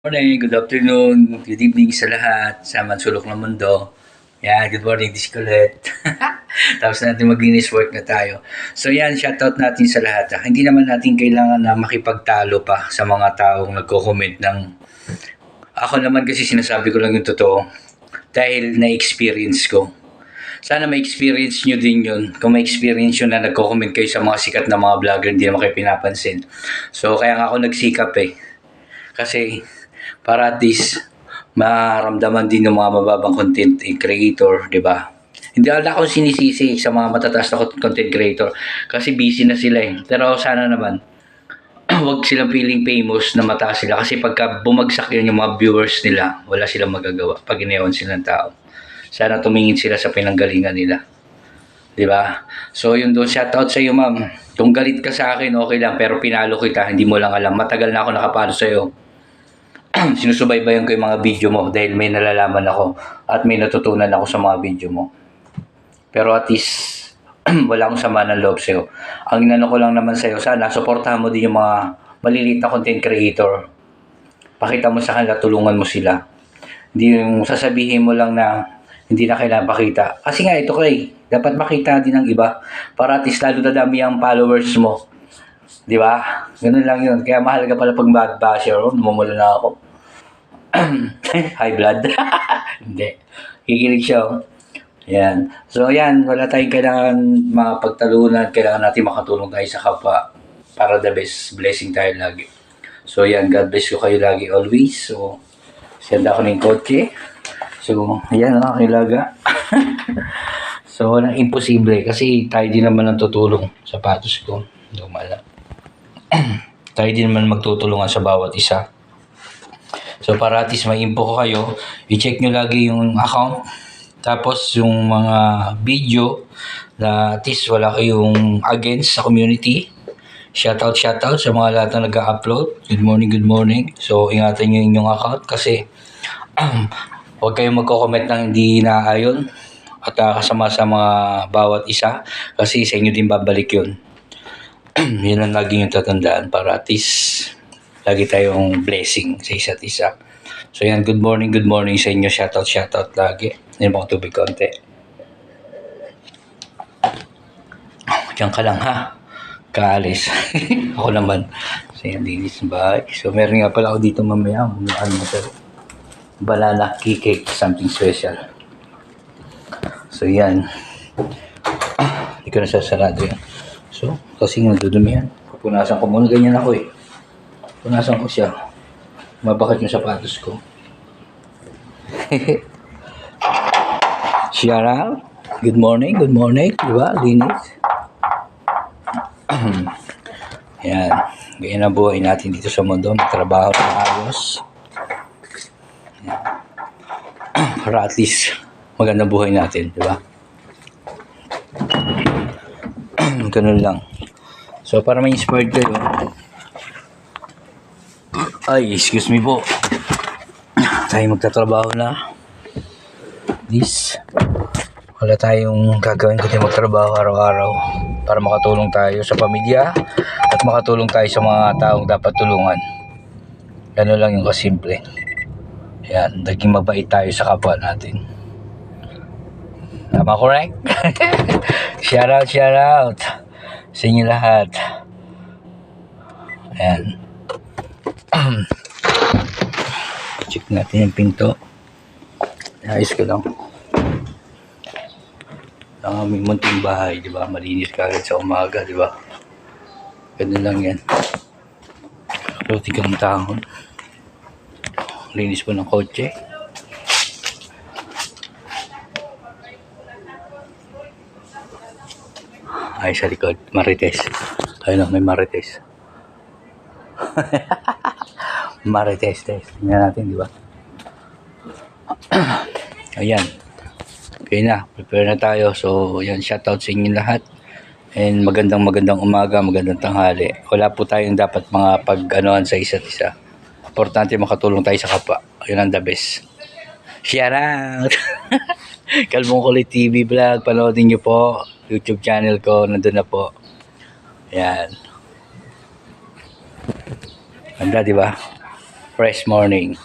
Morning, good afternoon, good evening sa lahat, sa mansulok ng mundo. Yan, good morning, this is Colette. Tapos natin mag-Guinness work na tayo. So yan, shoutout natin sa lahat. Hindi naman natin kailangan na makipagtalo pa sa mga taong nagko-comment ng... Ako naman kasi sinasabi ko lang yung totoo dahil na-experience ko. Sana ma-experience nyo din yun. Kung ma-experience nyo na nagko-comment kayo sa mga sikat na mga vlogger, hindi naman kayo pinapansin. So kaya nga ako nagsikap Kasi para at least maramdaman din ng mga mababang content creator, di ba? Hindi ako sinisisi sa mga matataas na content creator kasi busy na sila Pero sana naman, wag silang feeling famous na mataas sila kasi pagka bumagsak yun yung mga viewers nila, wala silang magagawa pag inewan sila ng tao. Sana tumingin sila sa pinanggalingan nila. Di ba? So yun doon, shoutout sa iyo ma'am. Kung galit ka sa akin, okay lang, pero pinalo kita, hindi mo lang alam. Matagal na ako nakapalo sa iyo. Sinusubaybayan ko yung mga video mo dahil may nalalaman ako at may natutunan ako sa mga video mo. Pero at least, wala akong sama ng loob sa'yo. Ang inano ko lang naman sa'yo, sana suportahan mo din yung mga maliliit na content creator. Pakita mo sa kanila, tulungan mo sila. Hindi yung sasabihin mo lang na hindi na kailangan pakita. Kasi nga ito dapat makita din ng iba para at least lalo dadami ang followers mo. Di ba? Ganun lang yun. Kaya mahalaga pala pag bad basher. Namumula na ako. High blood. Hindi. Kikilig siya. Yan. So yan, wala tayong kailangan mapagtalunan. Kailangan natin makatulong tayo sa kapwa para the best blessing tayo lagi. So yan, God bless ko kayo lagi always. So, senda ko ng kotse. So, yan ang kilaga. So, walang imposible kasi tayo din naman ang tutulong. Sapatos ko. Dumala. Tayo din naman magtutulungan sa bawat isa. So para at least may info ko kayo, i-check nyo lagi yung account. Tapos yung mga video na at least wala kayong against sa community. Shoutout sa mga lahat na nag-upload. Good morning. So ingatan nyo yung inyong account kasi huwag kayong magko-comment ng hindi naayon at kasama sa mga bawat isa kasi sa inyo din babalik yun. Yun ang lagi yung tatandaan para at least lagi tayong blessing sa isa't isa. So yan, good morning sa inyo. Shoutout lagi. Hindi mo tubig konti. Diyan ka lang ha. Kaalis. Ako naman. So yan, linis bahay. So meron nga pala ako dito mamaya. Banana cake, something special. So yan. Hindi ko nasasarado yan. So, kasi nga dudumi yan. Pupunasan ko muna. Ganyan ako Punasan ko siya. Mabakit yung sapatos ko. Shout Good morning. Diba? Linis. Yan. Ganyan ang buhay natin dito sa mundo. Magtrabaho ng ayos. Para at least magandang buhay natin. Diba? Ganun lang. So, para ma-inspired kayo. Ay, excuse me po. Tayo magtatrabaho na. This. Wala tayong gagawin kundi magtrabaho araw-araw para makatulong tayo sa pamilya at makatulong tayo sa mga taong dapat tulungan. Ganun lang yung kasimple. Yan, naging mabait tayo sa kapwa natin. Tama correct? Shout out sa inyo lahat. Ayan. Check natin yung pinto. Ayos ko lang. Ang aming munting bahay, di ba? Malinis ka agad sa umaga, di ba? Ganun lang yan. Luti ka ng tahon. Linis po ng kotse. Ay, sa likod. Marites. Ayun may Marites. Marites. Tingnan natin, di ba? Ayan. Okay na. Prepare na tayo. So, ayan. Shoutout sa inyo lahat. And magandang umaga, magandang tanghali. Wala po tayong dapat mga pag-anoan sa isa't isa. Importante makatulong tayo sa kapwa. Ayun ang the best. Shout out! Kalbong Kulit TV Vlog. Panoodin nyo po. YouTube channel ko. Nandun na po. Ayan. Ganda, di ba? fresh morning.